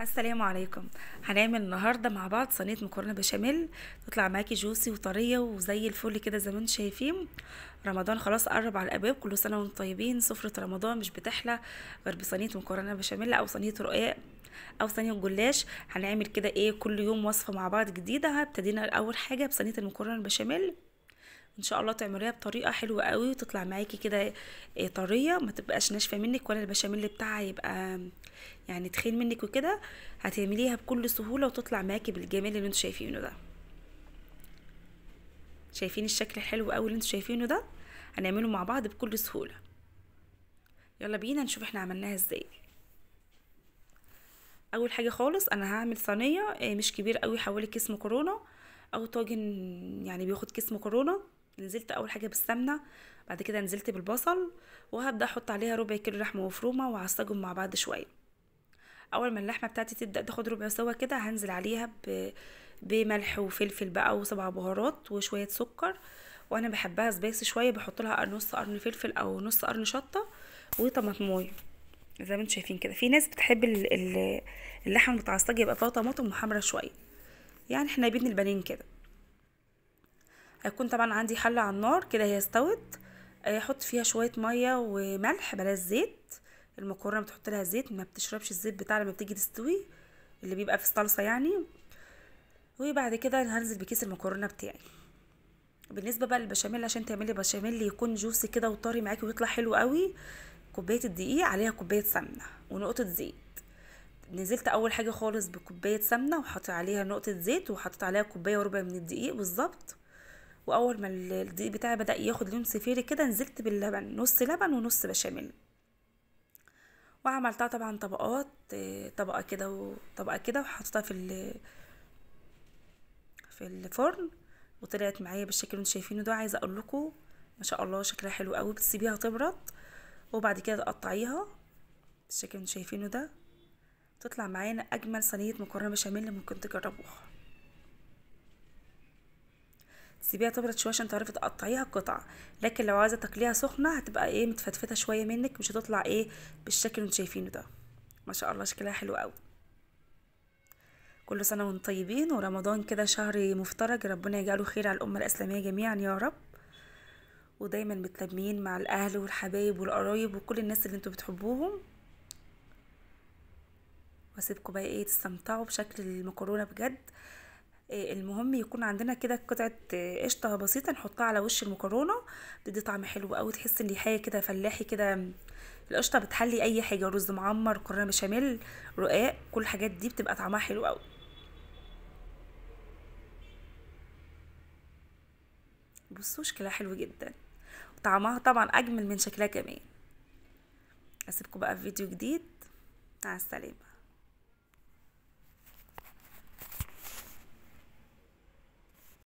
السلام عليكم. هنعمل النهارده مع بعض صينيه مكرونه بشاميل تطلع معاكي جوسي وطريه وزي الفل كده زي ما انتم شايفين. رمضان خلاص قرب على الابواب، كل سنه وانتم طيبين. سفره رمضان مش بتحلى غير بصينيه مكرونه بشاميل او صينيه رقاق او صينيه جلاش. هنعمل كده ايه كل يوم وصفه مع بعض جديده. ابتدينا اول حاجه بصينيه المكرونه البشاميل، ان شاء الله تعمليها بطريقه حلوه قوي وتطلع معاكي كده طريه، ما تبقاش ناشفه منك ولا البشاميل بتاعها يبقى يعني تخين منك وكده. هتعمليها بكل سهوله وتطلع معاكي بالجمال اللي انتوا شايفينه ده. شايفين الشكل الحلو قوي اللي انتوا شايفينه ده؟ هنعمله مع بعض بكل سهوله. يلا بينا نشوف احنا عملناها ازاي. اول حاجه خالص انا هعمل صينيه مش كبير قوي، حوالي كيس مكرونه او طاجن، يعني بياخد كيس مكرونه. نزلت اول حاجه بالسمنه، بعد كده نزلت بالبصل، وهبدا احط عليها ربع كيلو لحمه مفرومه وهعصجهم مع بعض شويه. اول ما اللحمه بتاعتي تبدا تاخد ربع سوا كده هنزل عليها بملح وفلفل بقى وسبع بهارات وشويه سكر. وانا بحبها سبايسي شويه، بحط لها نص قرن فلفل او نص قرن شطه وطماطمايه زي ما انتم شايفين كده. في ناس بتحب اللحمه المتعصجه يبقى فيها طماطم محمره شويه، يعني احنا بين البنين كده. هيكون طبعا عندي حله على النار كده، هي استوت. احط فيها شويه ميه وملح، بلاش زيت. المكرونه بتحط لها زيت، ما بتشربش الزيت بتاع لما بتيجي تستوي اللي بيبقى في الصلصه يعني. وبعد كده هنزل بكيس المكرونه بتاعي. بالنسبه بقى للبشاميل، عشان تعملي بشاميل يكون جوسي كده وطري معاكي ويطلع حلو قوي، كوبايه الدقيق عليها كوبايه سمنه ونقطه زيت. نزلت اول حاجه خالص بكوبايه سمنه وحطيت عليها نقطه زيت وحطيت عليها كوبايه وربع من الدقيق بالظبط. واول ما الدقيق بتاعي بدا ياخد لون صفيري كده نزلت باللبن، نص لبن ونص بشاميل. وعملتها طبعا طبقات، طبقه كده وطبقه كده، وحطيتها في الفرن. وطلعت معايا بالشكل اللي انتوا شايفينه ده. عايزه اقول لكم ما شاء الله شكلها حلو قوي. بتسيبيها تبرد وبعد كده تقطعيها بالشكل اللي انتوا شايفينه ده، تطلع معانا اجمل صينيه مكرونه بشاميل ممكن تجربوها. تسيبيها تبرد شويه عشان تعرفي تقطعيها قطع، لكن لو عايزه تاكليها سخنه هتبقى متفتفته شويه منك، مش هتطلع بالشكل اللي انتوا شايفينه ده. ما شاء الله شكلها حلو قوي. كل سنه وانتم طيبين، ورمضان كده شهر مفترج، ربنا يجعله خير على الامه الاسلاميه جميعا يا رب. ودايما متلمين مع الاهل والحبايب والقرايب وكل الناس اللي انتوا بتحبوهم. واسيبكم بقى تستمتعوا بشكل المكرونه بجد. المهم يكون عندنا كده قطعه قشطه بسيطه نحطها على وش المكرونه، بتدي طعم حلو قوي، تحس ان حاجه كده فلاحي كده. القشطه بتحلي اي حاجه، رز معمر، مكرونه بشاميل، رقاق، كل الحاجات دي بتبقى طعمها حلو قوي. بصوا شكلها حلو جدا، وطعمها طبعا اجمل من شكلها كمان. اسيبكم بقى في فيديو جديد. مع السلامه.